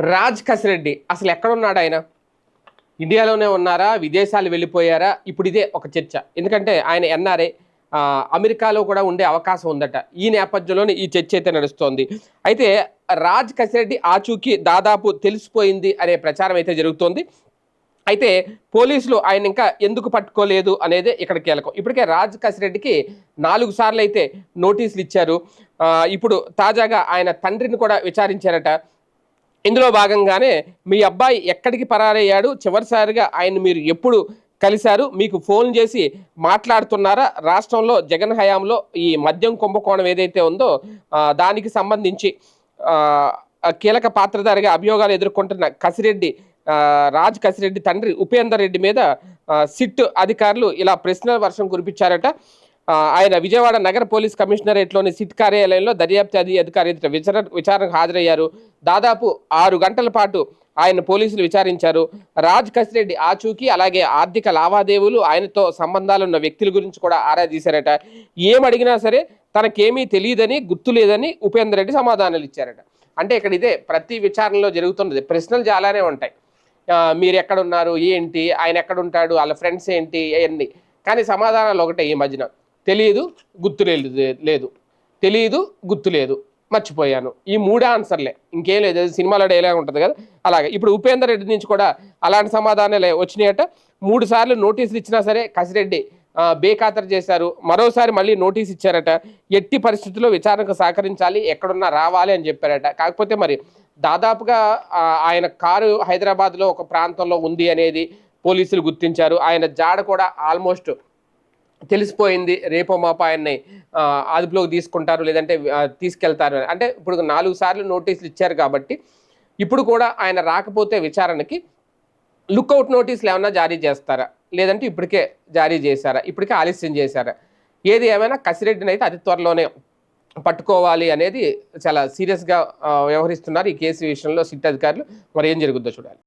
రాజ్ కసిరెడ్డి అసలు ఎక్కడున్నాడు ఆయన? ఇండియాలోనే ఉన్నారా? విదేశాలు వెళ్ళిపోయారా? ఇప్పుడు ఇదే ఒక చర్చ. ఎందుకంటే ఆయన ఎన్ఆర్ఐ. అమెరికాలో కూడా ఉండే అవకాశం ఉందట. ఈ నేపథ్యంలోనే ఈ చర్చ అయితే నడుస్తోంది. అయితే రాజ్ కసిరెడ్డి ఆచూకీ దాదాపు తెలిసిపోయింది అనే ప్రచారం అయితే జరుగుతోంది. అయితే పోలీసులు ఆయన ఇంకా ఎందుకు పట్టుకోలేదు అనేది ఇక్కడ కీలకం. ఇప్పటికే రాజ్ కసిరెడ్డికి 4 సార్లు అయితే నోటీసులు ఇచ్చారు. ఇప్పుడు తాజాగా ఆయన తండ్రిని కూడా విచారించారట. ఇందులో భాగంగానే మీ అబ్బాయి ఎక్కడికి పరారయ్యాడు, చివరిసారిగా ఆయన మీరు ఎప్పుడు కలిశారు, మీకు ఫోన్ చేసి మాట్లాడుతున్నారా, రాష్ట్రంలో జగన్ హయాంలో ఈ మద్యం కుంభకోణం ఏదైతే ఉందో దానికి సంబంధించి కీలక పాత్రధారిగా అభియోగాలు ఎదుర్కొంటున్న కసిరెడ్డి రాజ్ కసిరెడ్డి తండ్రి ఉపేందర్ రెడ్డి మీద సిట్ అధికారులు ఇలా ప్రశ్నల వర్షం కురిపించారట. ఆయన విజయవాడ నగర పోలీస్ కమిషనరేట్లోని సిట్ కార్యాలయంలో దర్యాప్తు అధికారి విచారణకు హాజరయ్యారు. దాదాపు 6 గంటల పాటు ఆయన పోలీసులు విచారించారు. రాజ్ కసిరెడ్డి ఆచూకీ, అలాగే ఆర్థిక లావాదేవీలు, ఆయనతో సంబంధాలు ఉన్న వ్యక్తుల గురించి కూడా ఆరా తీశారట. ఏమడిగినా సరే తనకేమీ తెలియదని, గుర్తు లేదని ఉపేందర్ రెడ్డి సమాధానాలు ఇచ్చారట. అంటే ఇక్కడ ఇదే ప్రతి విచారణలో జరుగుతున్నది. ప్రశ్నలు చాలానే ఉంటాయి. మీరు ఎక్కడున్నారు, ఏంటి, ఆయన ఎక్కడుంటాడు, వాళ్ళ ఫ్రెండ్స్ ఏంటి, అవన్నీ. కానీ సమాధానాలు ఒకటే ఈ మధ్యన: తెలియదు, గుర్తు లేదు, తెలియదు, గుర్తు లేదు, మర్చిపోయాను. ఈ 3 ఆన్సర్లే, ఇంకేం లేదు. సినిమాలో డైలాగ్ ఉంటుంది కదా, అలాగే ఇప్పుడు ఉపేందర్ రెడ్డి నుంచి కూడా అలాంటి సమాధానాలే వచ్చినాయట. 3 సార్లు నోటీసులు ఇచ్చినా సరే కసిరెడ్డి బేఖాతరు చేశారు. మరోసారి మళ్ళీ నోటీస్ ఇచ్చారట. ఎట్టి పరిస్థితుల్లో విచారణకు సహకరించాలి, ఎక్కడున్నా రావాలి అని చెప్పారట. కాకపోతే మరి దాదాపుగా ఆయన కారు హైదరాబాద్లో ఒక ప్రాంతంలో ఉంది అనేది పోలీసులు గుర్తించారు. ఆయన జాడ కూడా ఆల్మోస్ట్ తెలిసిపోయింది. రేపో మాపో ఆయన్ని అదుపులోకి తీసుకుంటారు, లేదంటే తీసుకెళ్తారు. అంటే ఇప్పుడు 4 సార్లు నోటీసులు ఇచ్చారు కాబట్టి ఇప్పుడు కూడా ఆయన రాకపోతే విచారణకి లుక్అవుట్ నోటీసులు ఏమన్నా జారీ చేస్తారా, లేదంటే ఇప్పటికే జారీ చేశారా, ఇప్పటికే ఆలస్యం చేశారా? ఏది ఏమైనా కసిరెడ్డిని అయితే అతి త్వరలోనే పట్టుకోవాలి అనేది చాలా సీరియస్గా వ్యవహరిస్తున్నారు ఈ కేసు విషయంలో సిట్ అధికారులు. మరి ఏం జరుగుద్దో చూడాలి.